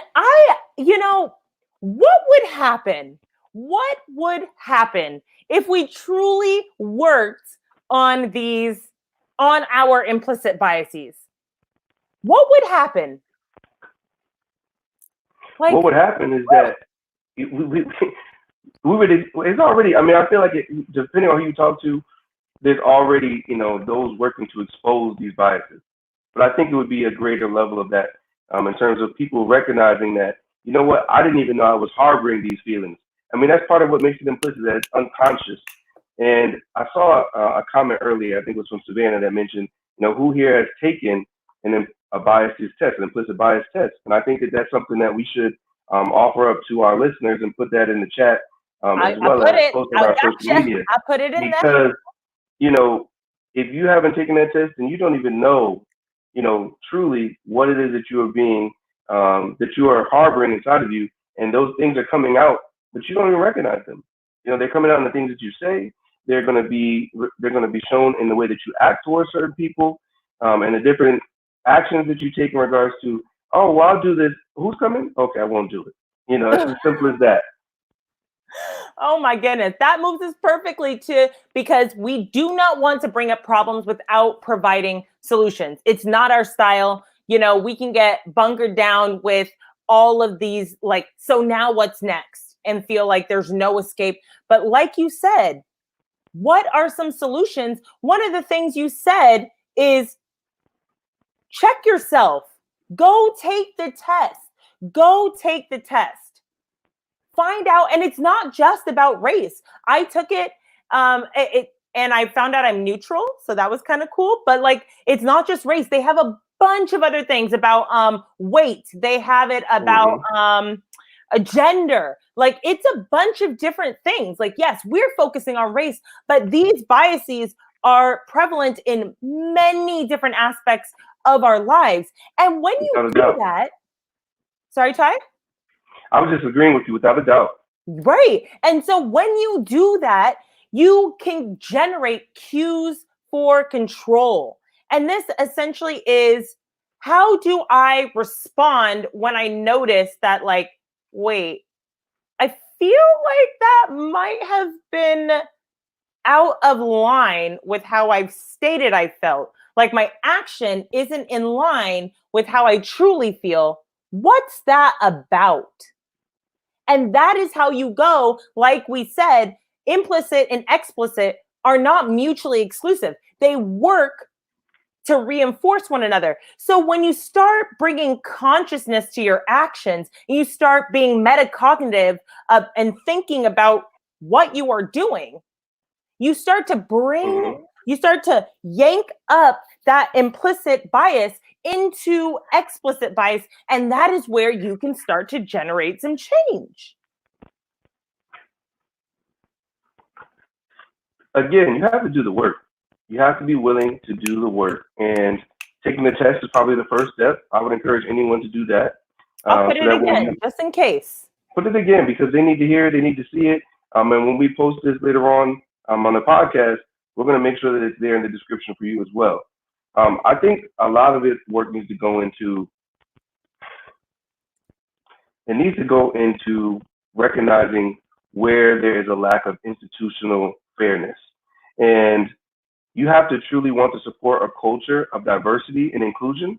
what would happen? What would happen if we truly worked on our implicit biases? What would happen? Like, what would happen is that it's already, I mean, I feel like depending on who you talk to, there's already, those working to expose these biases. But I think it would be a greater level of that, in terms of people recognizing that, you know what, I didn't even know I was harboring these feelings. I mean, that's part of what makes it implicit, that it's unconscious. And I saw a comment earlier, I think it was from Savannah, that mentioned, who here has taken a biases test, an implicit bias test. And I think that that's something that we should offer up to our listeners and put that in the chat, as well as post on our social media. I put it in because, if you haven't taken that test and you don't even know, truly what it is that you are being, that you are harboring inside of you, and those things are coming out, but you don't even recognize them. They're coming out in the things that you say. They're going to be shown in the way that you act towards certain people, and the different actions that you take in regards to, oh, well, I'll do this. Who's coming? Okay, I won't do it. It's as simple as that. Oh my goodness. That moves us perfectly because we do not want to bring up problems without providing solutions. It's not our style. We can get bunkered down with all of these, like, so now what's next, and feel like there's no escape. But like you said, what are some solutions? One of the things you said is check yourself. Go take the test. Go take the test. Find out, and it's not just about race. I took it, and I found out I'm neutral, so that was kind of cool. But like, it's not just race. They have a bunch of other things about weight. They have it about a gender. Like, it's a bunch of different things. Like, yes, we're focusing on race, but these biases are prevalent in many different aspects of our lives. And when you do that, sorry, Ty? I was just agreeing with you without a doubt. Right. And so when you do that, you can generate cues for control. And this essentially is, how do I respond when I notice that, like, wait, I feel like that might have been out of line with how I've stated I felt. Like, my action isn't in line with how I truly feel. What's that about? And that is how you go. Like we said, implicit and explicit are not mutually exclusive. They work to reinforce one another. So when you start bringing consciousness to your actions, and you start being metacognitive and thinking about what you are doing, you start to yank up that implicit bias into explicit bias, and that is where you can start to generate some change. Again, you have to do the work. You have to be willing to do the work, and taking the test is probably the first step. I would encourage anyone to do that. I'll put it again, just in case. Put it again, because they need to hear it, they need to see it. And when we post this later on the podcast, we're going to make sure that it's there in the description for you as well. I think a lot of work needs to go into recognizing where there is a lack of institutional fairness. And you have to truly want to support a culture of diversity and inclusion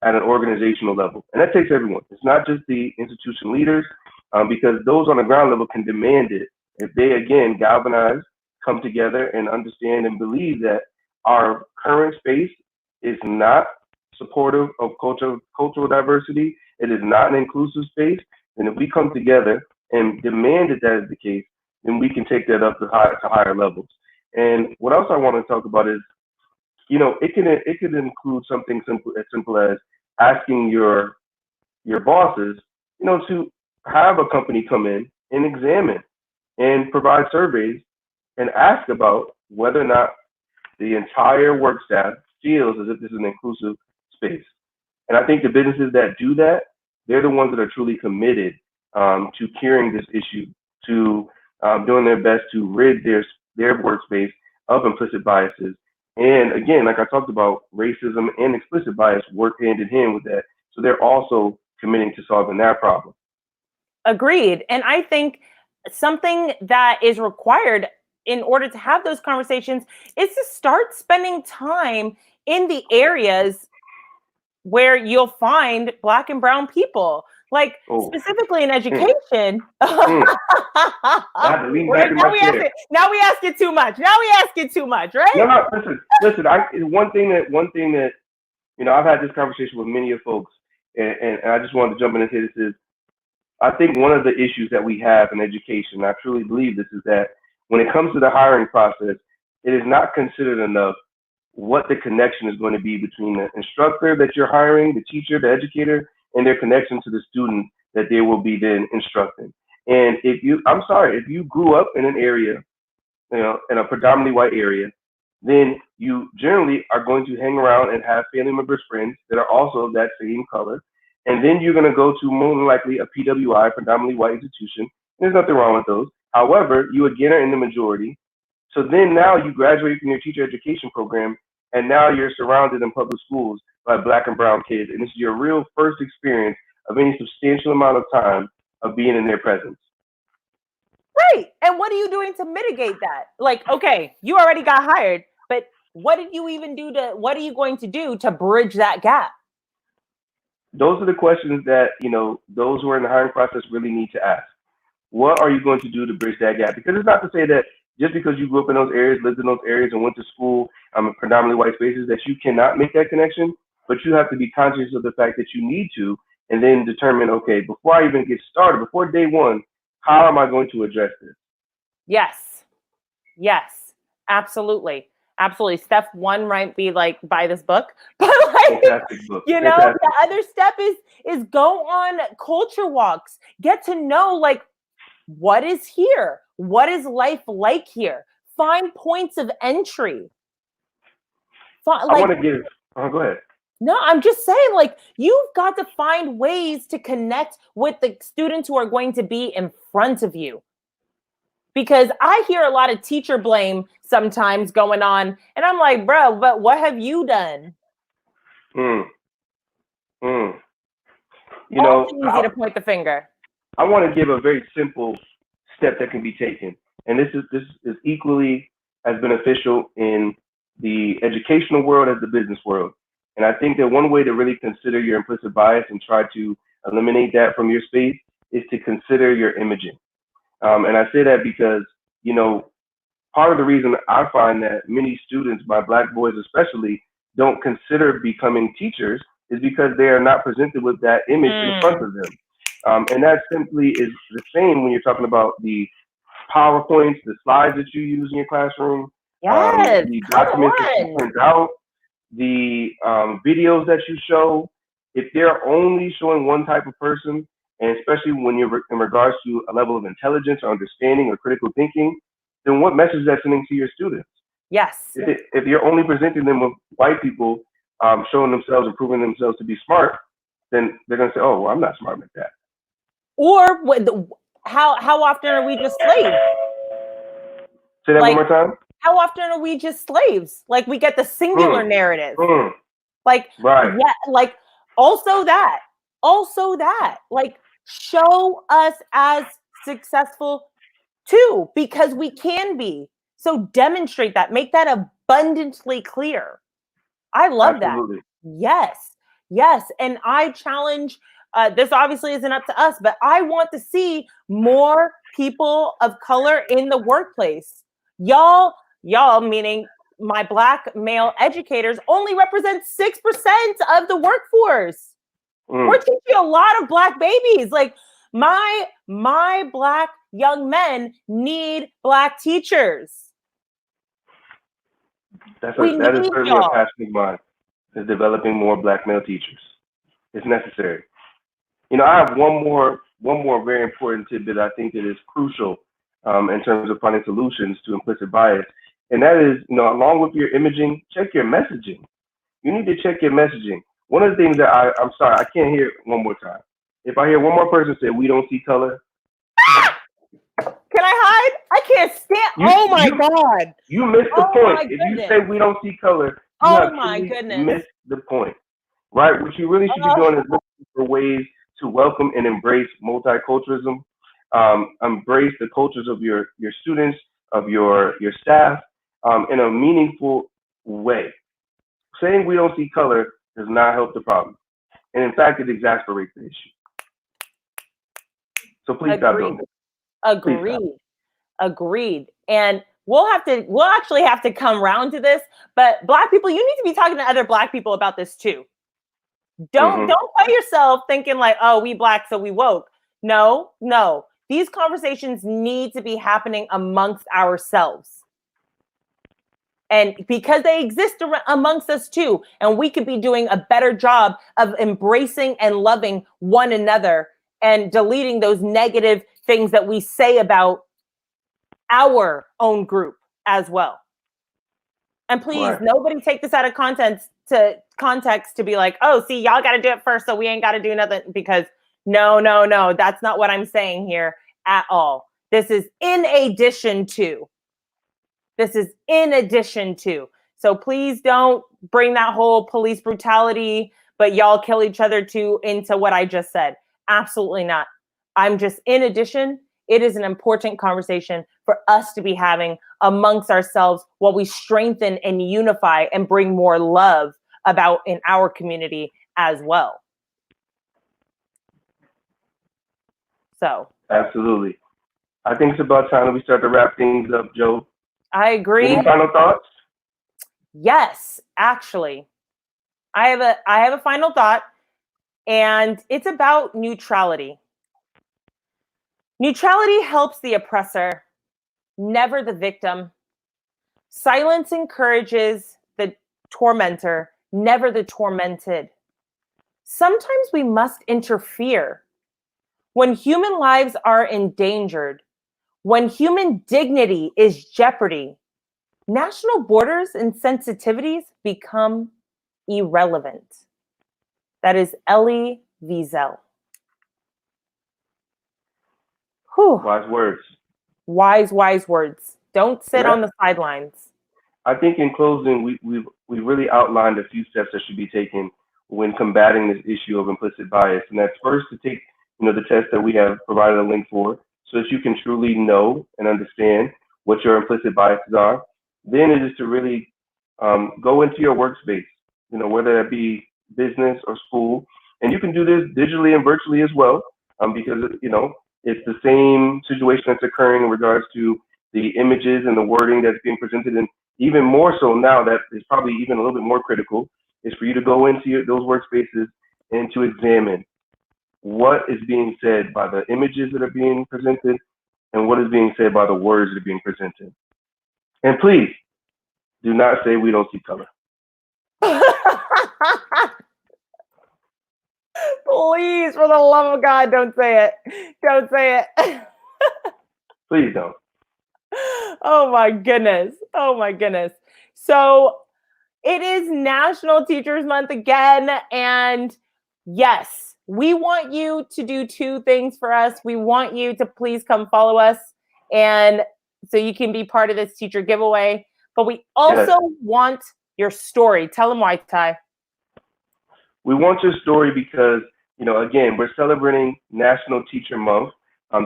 at an organizational level. And that takes everyone. It's not just the institution leaders, because those on the ground level can demand it. If they, again, galvanize, come together, and understand and believe that our current space is not supportive of cultural diversity, it is not an inclusive space, and if we come together and demand that that is the case, then we can take that up to higher levels. And what else I want to talk about is, it can include something simple as asking your bosses, to have a company come in and examine and provide surveys and ask about whether or not the entire work staff feels as if this is an inclusive space. And I think the businesses that do that, they're the ones that are truly committed to curing this issue, to doing their best to rid their workspace of implicit biases. And again, like I talked about, racism and explicit bias work hand in hand with that. So they're also committing to solving that problem. Agreed. And I think something that is required in order to have those conversations is to start spending time in the areas where you'll find Black and brown people, like specifically in education. Now we ask it too much. Right? No. Listen. One thing that I've had this conversation with many of folks, and I just wanted to jump in and say this is, I think one of the issues that we have in education, I truly believe this, is that when it comes to the hiring process, it is not considered enough what the connection is going to be between the instructor that you're hiring, the teacher, the educator, and their connection to the student that they will be then instructing. And if you grew up in an area, in a predominantly white area, then you generally are going to hang around and have family members, friends that are also of that same color. And then you're going to go to more than likely a PWI, predominantly white institution. There's nothing wrong with those. However, you again are in the majority. So then now you graduate from your teacher education program, and now you're surrounded in public schools by Black and brown kids. And this is your real first experience of any substantial amount of time of being in their presence. Right. And what are you doing to mitigate that? Like, okay, you already got hired, but what are you going to do to bridge that gap? Those are the questions that, those who are in the hiring process really need to ask. What are you going to do to bridge that gap? Because it's not to say that just because you grew up in those areas, lived in those areas, and went to school in predominantly white spaces, that you cannot make that connection. But you have to be conscious of the fact that you need to, and then determine, okay, before I even get started, before day one, how am I going to address this? Yes, absolutely. Step one might be like, buy this book, but like, book. The other step is go on culture walks, get to know like what is here, what is life like here, find points of entry. I want to give. Go ahead. No, I'm just saying, like, you've got to find ways to connect with the students who are going to be in front of you. Because I hear a lot of teacher blame sometimes going on, and I'm like, bro, but what have you done? Easy to point the finger. I want to give a very simple step that can be taken, and this is equally as beneficial in the educational world as the business world. And I think that one way to really consider your implicit bias and try to eliminate that from your space is to consider your imaging. And I say that because, part of the reason I find that many students, my Black boys especially, don't consider becoming teachers is because they are not presented with that image in front of them. And that simply is the same when you're talking about the PowerPoints, the slides that you use in your classroom, the documents that you print out, the videos that you show. If they're only showing one type of person, and especially when you're in regards to a level of intelligence or understanding or critical thinking, then what message is that sending to your students? Yes. If you're only presenting them with white people showing themselves and proving themselves to be smart, then they're going to say, oh, well, I'm not smart like that. Or how often are we just slaves? Say that one more time. How often are we just slaves? Like, we get the singular narrative. Like, right. Yeah, like, also that, like, show us as successful too, because we can be. So demonstrate that, make that abundantly clear. I love Absolutely. that. Yes. Yes, and I challenge, this obviously isn't up to us, but I want to see more people of color in the workplace. Y'all, meaning my Black male educators, only represent 6% of the workforce. We're teaching a lot of Black babies. Like my Black young men need Black teachers. That We is need certainly a y'all. passion of mine, is developing more Black male teachers. It's necessary. You know, I have one more very important tidbit I think that is crucial in terms of finding solutions to implicit bias, and that is, you know, along with your imaging, check your messaging. You need to check your messaging. One of the things that I'm sorry, I can't hear it one more time. If I hear one more person say we don't see color, Can I hide? I can't stand. you Oh my you God. you missed the Oh point. my If you goodness. say we don't see color, you Oh have my truly goodness. missed the point, right? What you really should be doing is looking for ways to welcome and embrace multiculturalism, embrace the cultures of your students, of your staff, in a meaningful way. Saying we don't see color does not help the problem, and in fact, it exasperates the issue. So please stop doing Agreed. this. Please stop. Agreed. Agreed. And we'll actually have to come round to this, but Black people, you need to be talking to other Black people about this too. Don't Hmm. play yourself thinking like, oh, we Black, so we woke. No, no. These conversations need to be happening amongst ourselves. And because they exist amongst us too, and we could be doing a better job of embracing and loving one another and deleting those negative things that we say about our own group as well. And please, Right. nobody take this out of context to be like, oh, see, y'all got to do it first, so we ain't got to do nothing. Because no, no, no, that's not what I'm saying here at all. This is in addition to. This is in addition to. So please don't bring that whole police brutality, but y'all kill each other too into what I just said. Absolutely not. I'm just, in addition, it is an important conversation for us to be having amongst ourselves while we strengthen and unify and bring more love about in our community as well. So Absolutely. I think it's about time that we start to wrap things up, Joe. I agree. Any final thoughts? Yes, actually. I have a final thought, and it's about neutrality. Neutrality helps the oppressor, never the victim. Silence encourages the tormentor, never the tormented. Sometimes we must interfere when human lives are endangered, when human dignity is jeopardy. National borders and sensitivities become irrelevant. That is Elie Wiesel. Whew. Wise words. Wise words. Don't sit on the sidelines. I think in closing, we really outlined a few steps that should be taken when combating this issue of implicit bias, and that's first to take, you know, the test that we have provided a link for, so that you can truly know and understand what your implicit biases are. Then it is to really go into your workspace, you know, whether that be business or school, and you can do this digitally and virtually as well, because you know it's the same situation that's occurring in regards to the images and the wording that's being presented, and even more so now that is probably even a little bit more critical is for you to go into those workspaces and to examine what is being said by the images that are being presented and what is being said by the words that are being presented. And please do not say we don't see color. Please, for the love of God, don't say it. Don't say it. Please don't. Oh my goodness. Oh my goodness. So it is National Teachers Month again. And yes, we want you to do two things for us. We want you to please come follow us, and so you can be part of this teacher giveaway. But we also want your story. Tell them why, Ty. We want your story because, you know, again, we're celebrating National Teacher Month.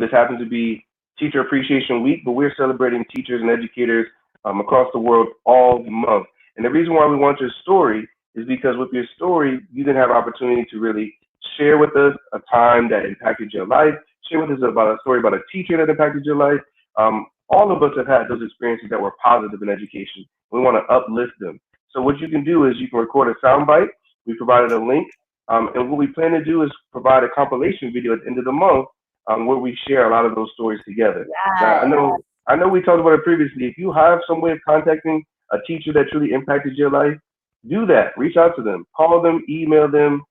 This happens to be Teacher Appreciation Week, but we're celebrating teachers and educators across the world all month. And the reason why we want your story is because with your story, you can have opportunity to really share with us a time that impacted your life, share with us about a story about a teacher that impacted your life. All of us have had those experiences that were positive in education. We want to uplift them. So what you can do is you can record a soundbite. We provided a link. And what we plan to do is provide a compilation video at the end of the month where we share a lot of those stories together. Now, Yes. I know we talked about it previously. If you have some way of contacting a teacher that truly impacted your life, do that. Reach out to them, call them, email them,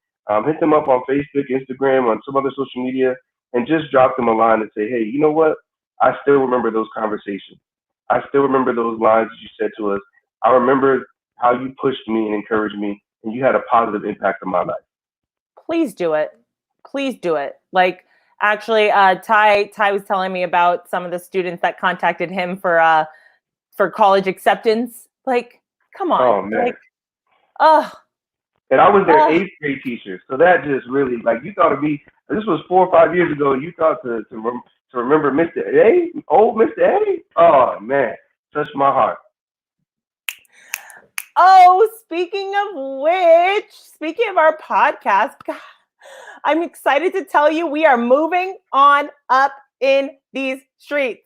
hit them up on Facebook, Instagram, on some other social media, and just drop them a line and say, hey, you know what? I still remember those conversations. I still remember those lines that you said to us. I remember how you pushed me and encouraged me, and you had a positive impact on my life. Please do it. Please do it. Like, actually, Ty was telling me about some of the students that contacted him for college acceptance. Like, come on. Oh man. Like, oh. And I was their eighth grade teacher, so that just really, like, you thought of me. This was 4 or 5 years ago. You thought to remember Mr. A, old Mr. A. Oh man, touched my heart. Oh, speaking of our podcast, God, I'm excited to tell you we are moving on up in these streets.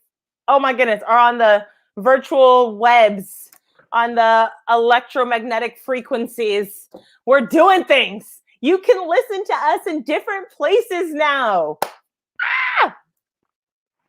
Oh my goodness, are on the virtual webs, on the electromagnetic frequencies. We're doing things. You can listen to us in different places now.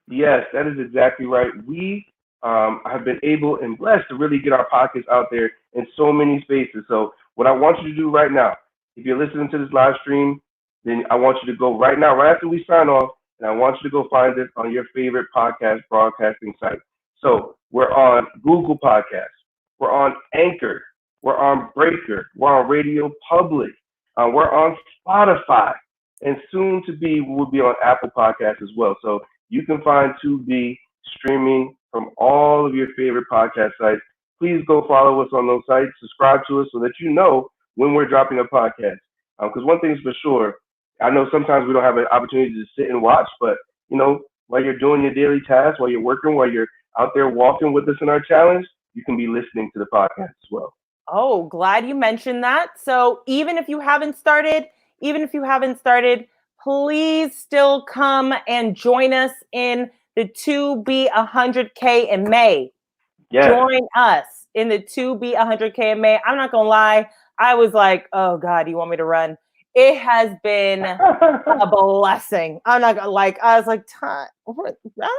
Yes, that is exactly right. We have been able and blessed to really get our podcasts out there in so many spaces. So what I want you to do right now, if you're listening to this live stream, then I want you to go right now, right after we sign off, and I want you to go find it on your favorite podcast broadcasting site. So we're on Google Podcasts, we're on Anchor, we're on Breaker, we're on Radio Public, we're on Spotify, and soon to be we'll be on Apple Podcasts as well. So you can find 2B streaming from all of your favorite podcast sites. Please go follow us on those sites, subscribe to us so that you know when we're dropping a podcast. Because one thing's for sure, I know sometimes we don't have an opportunity to sit and watch, but you know, while you're doing your daily tasks, while you're working, while you're out there walking with us in our challenge, you can be listening to the podcast as well. Oh, glad you mentioned that. So even if you haven't started, please still come and join us in the 2B 100K in May. Yes. Join us in the 2B 100K in May. I'm not going to lie. I was like, oh God, you want me to run? It has been a blessing. I'm not going to like, I was like,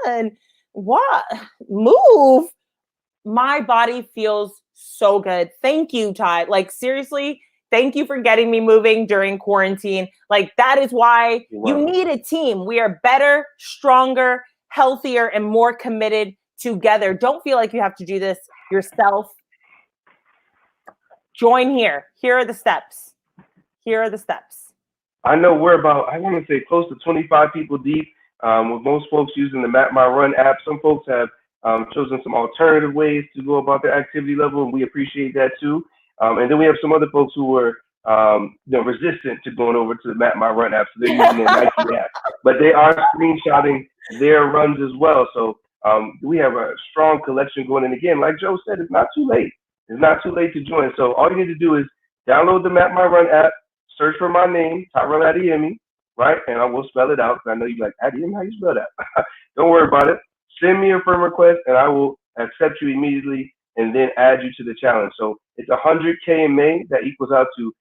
run. What? Move. My body feels so good. Thank you, Ty. Like, seriously, thank you for getting me moving during quarantine. Like, that is why you need a team. We are better, stronger, healthier, and more committed together. Don't feel like you have to do this yourself. Join here. Here are the steps. I know we're about, I want to say close to 25 people deep, with most folks using the Map My Run app. Some folks have chosen some alternative ways to go about their activity level, and we appreciate that too. And then we have some other folks who were resistant to going over to the Map My Run app, so they're using their Nike app. But they are screenshotting their runs as well. So we have a strong collection going. And again, like Joe said, it's not too late. It's not too late to join. So all you need to do is download the Map My Run app, search for my name, Tyrell Adiemi, right? And I will spell it out because I know you're like, Adiemi, how you spell that? Don't worry about it. Send me a friend request and I will accept you immediately and then add you to the challenge. So it's 100K in May. That equals out to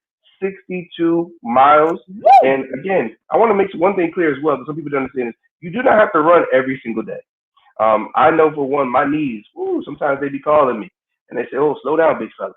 62 miles. Woo! And again, I want to make one thing clear as well, because some people don't understand this. You do not have to run every single day. I know for one, my knees, sometimes they be calling me and they say, oh, slow down, big fella.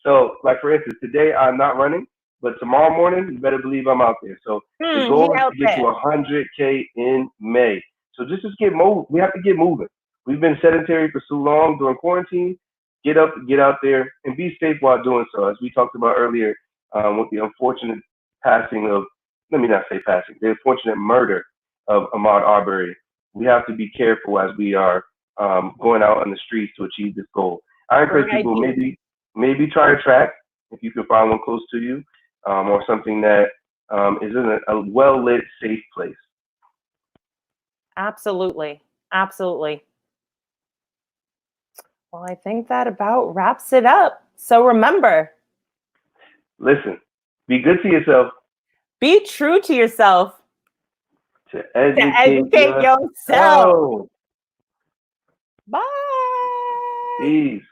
So like for instance, today I'm not running, but tomorrow morning, you better believe I'm out there. So the goal is to get to 100K in May. So just get moving. We have to get moving. We've been sedentary for so long during quarantine. Get up, get out there, and be safe while doing so. As we talked about earlier, with the unfortunate passing of, let me not say passing, the unfortunate murder of Ahmaud Arbery. We have to be careful as we are going out on the streets to achieve this goal. I encourage people maybe try a track if you can find one close to you, or something that is in a well-lit, safe place. Absolutely. Well, I think that about wraps it up. So remember, Listen, be good to yourself. Be true to yourself. To To educate educate yourself. yourself. Bye. Peace.